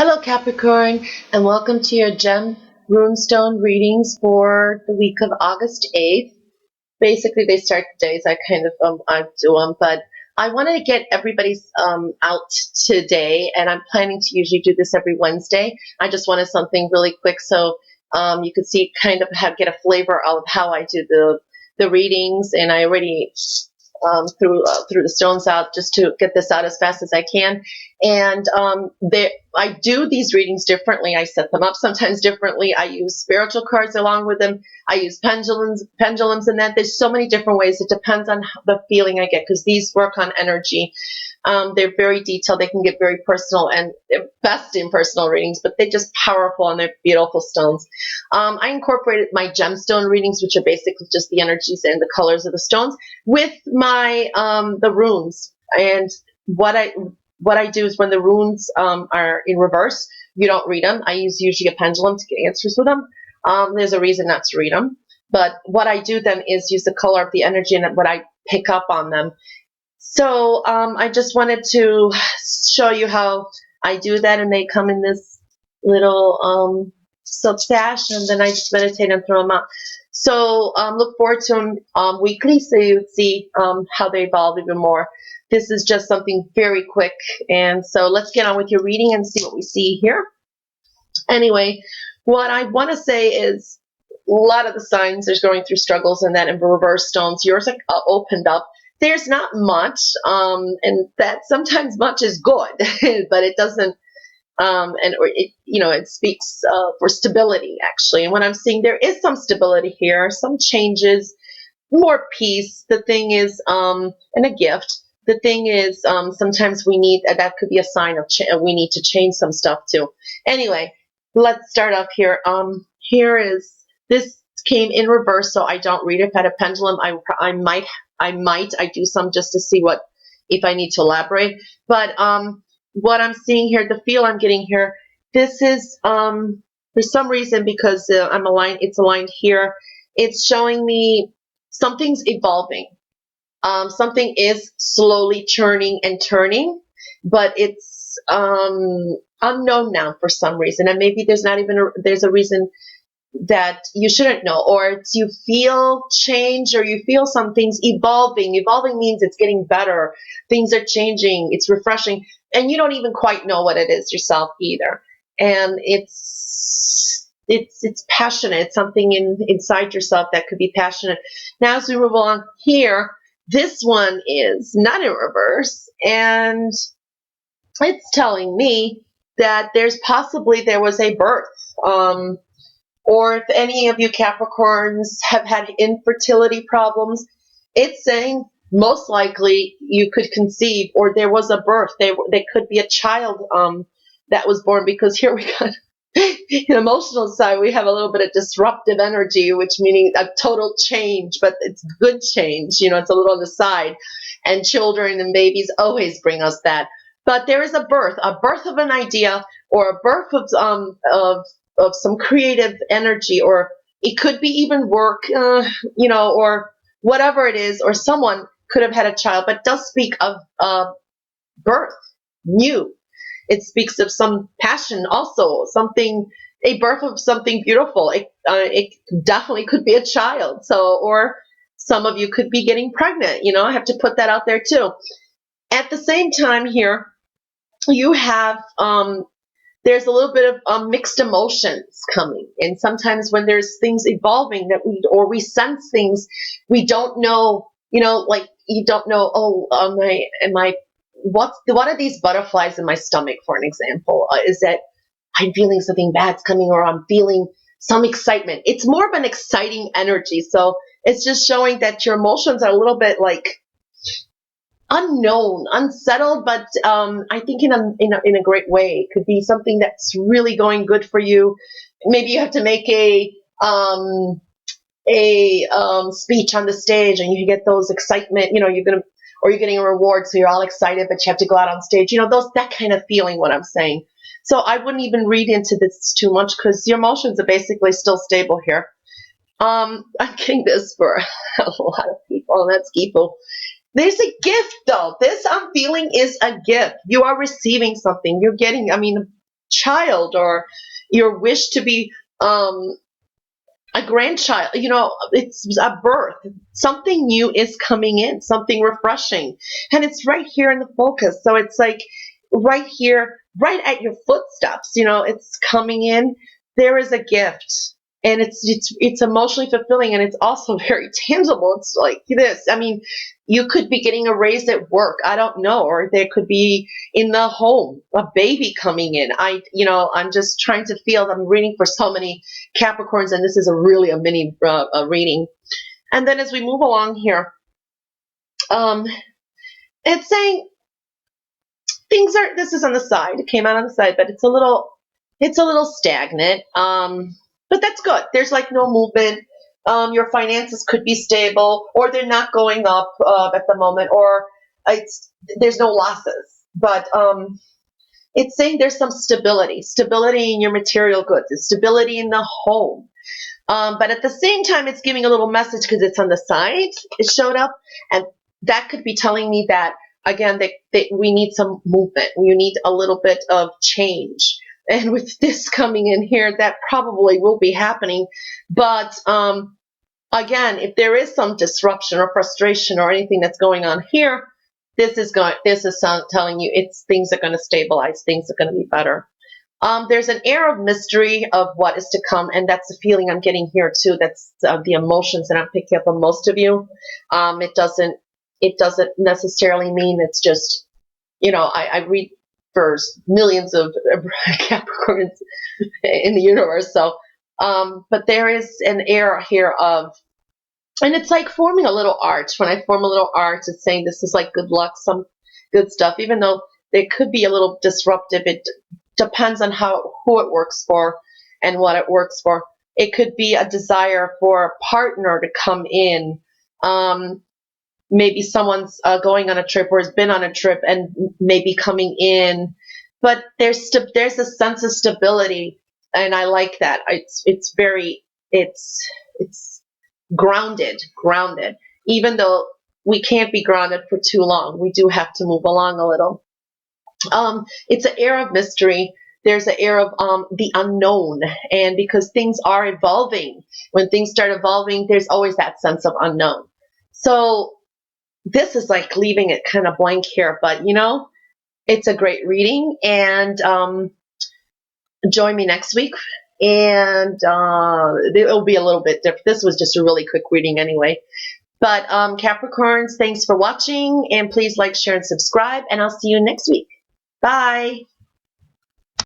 Hello Capricorn, and welcome to your gem runestone readings for the week of August 8th. Basically, they start the days I do them, but I wanted to get everybody's out today, and I'm planning to usually do this every Wednesday. I just wanted something really quick so you could see get a flavor of how I do the readings, and I already threw the stones out just to get this out as fast as I can. And I do these readings differently. I set them up sometimes differently. I use spiritual cards along with them. I use pendulums, and that there's so many different ways. It depends on the feeling I get because these work on energy. They're very detailed. They can get very personal, and they're best in personal readings, but they're just powerful and they're beautiful stones. I incorporated my gemstone readings, which are basically just the energies and the colors of the stones, with my the runes. And what I do is when the runes are in reverse, you don't read them. I use usually a pendulum to get answers with them. There's a reason not to read them. But what I do then is use the color of the energy and what I pick up on them. So I just wanted to show you how I do that, and they come in this little silk sash, and then I just meditate and throw them out. So look forward to them weekly so you would see how they evolve even more. This is just something very quick, and so let's get on with your reading and see what we see here. Anyway, what I want to say is a lot of the signs are going through struggles, and that in reverse stones, yours are opened up. There's not much, and that sometimes much is good, but it doesn't, it speaks for stability, actually. And what I'm seeing, there is some stability here, some changes, more peace. The thing is, and a gift. The thing is, sometimes we need, that could be a sign of we need to change some stuff too. Anyway, let's start up here. This came in reverse, so I don't read it. If I had a pendulum, I do some just to see if I need to elaborate. But what I'm seeing here, the feel I'm getting here, this is for some reason, because it's aligned here. It's showing me something's evolving. Something is slowly churning and turning, but it's unknown now for some reason, and maybe there's a reason that you shouldn't know, or you feel change, or you feel something's evolving. Evolving means it's getting better, things are changing, it's refreshing, and you don't even quite know what it is yourself either. And it's passionate. It's something inside yourself that could be passionate. Now, as we move along here, this one is not in reverse, and it's telling me that there was a birth. Or if any of you Capricorns have had infertility problems, it's saying most likely you could conceive, or there was a birth. There could be a child that was born, because here we got the emotional side, we have a little bit of disruptive energy, which meaning a total change, but it's good change. It's a little on the side, and children and babies always bring us that. But there is a birth of an idea, or a birth of some creative energy, or it could be even work, or whatever it is, or someone could have had a child, but it does speak of birth, new. It speaks of some passion also, a birth of something beautiful. It definitely could be a child. So, or some of you could be getting pregnant. I have to put that out there too. At the same time here, you have, there's a little bit of mixed emotions coming. And sometimes when there's things evolving we sense things, we don't know, like you don't know, what are these butterflies in my stomach, for an example? Is that I'm feeling something bad's coming, or I'm feeling some excitement? It's more of an exciting energy. So it's just showing that your emotions are a little bit like unknown, unsettled, but I think in a great way. It could be something that's really going good for you. Maybe you have to make a speech on the stage, and you get those excitement. You're getting a reward, so you're all excited, but you have to go out on stage. That kind of feeling. What I'm saying. So I wouldn't even read into this too much, because your emotions are basically still stable here. I'm getting this for a lot of people, and that's people. There's a gift, though. This I'm feeling is a gift. You are receiving something. You're getting, child or your wish to be a grandchild. It's a birth. Something new is coming in, something refreshing. And it's right here in the focus. So it's like right here, right at your footsteps, it's coming in. There is a gift. And it's emotionally fulfilling, and it's also very tangible. It's like this. I mean, you could be getting a raise at work. I don't know, or there could be in the home a baby coming in. I'm just trying to feel. I'm reading for so many Capricorns, and this is really a mini reading. And then as we move along here, um, it's saying things are. This is on the side. It came out on the side, but it's a little stagnant. But that's good. There's like no movement. Your finances could be stable, or they're not going up at the moment, or there's no losses. But it's saying there's some stability in your material goods, it's stability in the home. But at the same time, it's giving a little message because it's on the side. It showed up, and that could be telling me that again that we need some movement. We need a little bit of change. And with this coming in here, that probably will be happening. But again, if there is some disruption or frustration or anything that's going on here, this is telling you things are going to stabilize. Things are going to be better. There's an air of mystery of what is to come, and that's the feeling I'm getting here too. That's the emotions that I'm picking up on most of you. It doesn't necessarily mean it's just, I read for millions of Capricorns in the universe. So, but there is an air here of, and it's like forming a little arch. When I form a little arch, it's saying this is like good luck, some good stuff, even though they could be a little disruptive. It depends on who it works for and what it works for. It could be a desire for a partner to come in. Maybe someone's going on a trip or has been on a trip and maybe coming in, but there's a sense of stability, and I like that. It's grounded. Even though we can't be grounded for too long, we do have to move along a little. It's an air of mystery. There's an air of the unknown, and because things are evolving, when things start evolving, there's always that sense of unknown. So this is like leaving it kind of blank here, but it's a great reading, and join me next week, and it'll be a little bit different. This was just a really quick reading anyway. But Capricorns, thanks for watching, and please like, share, and subscribe, and I'll see you next week. Bye.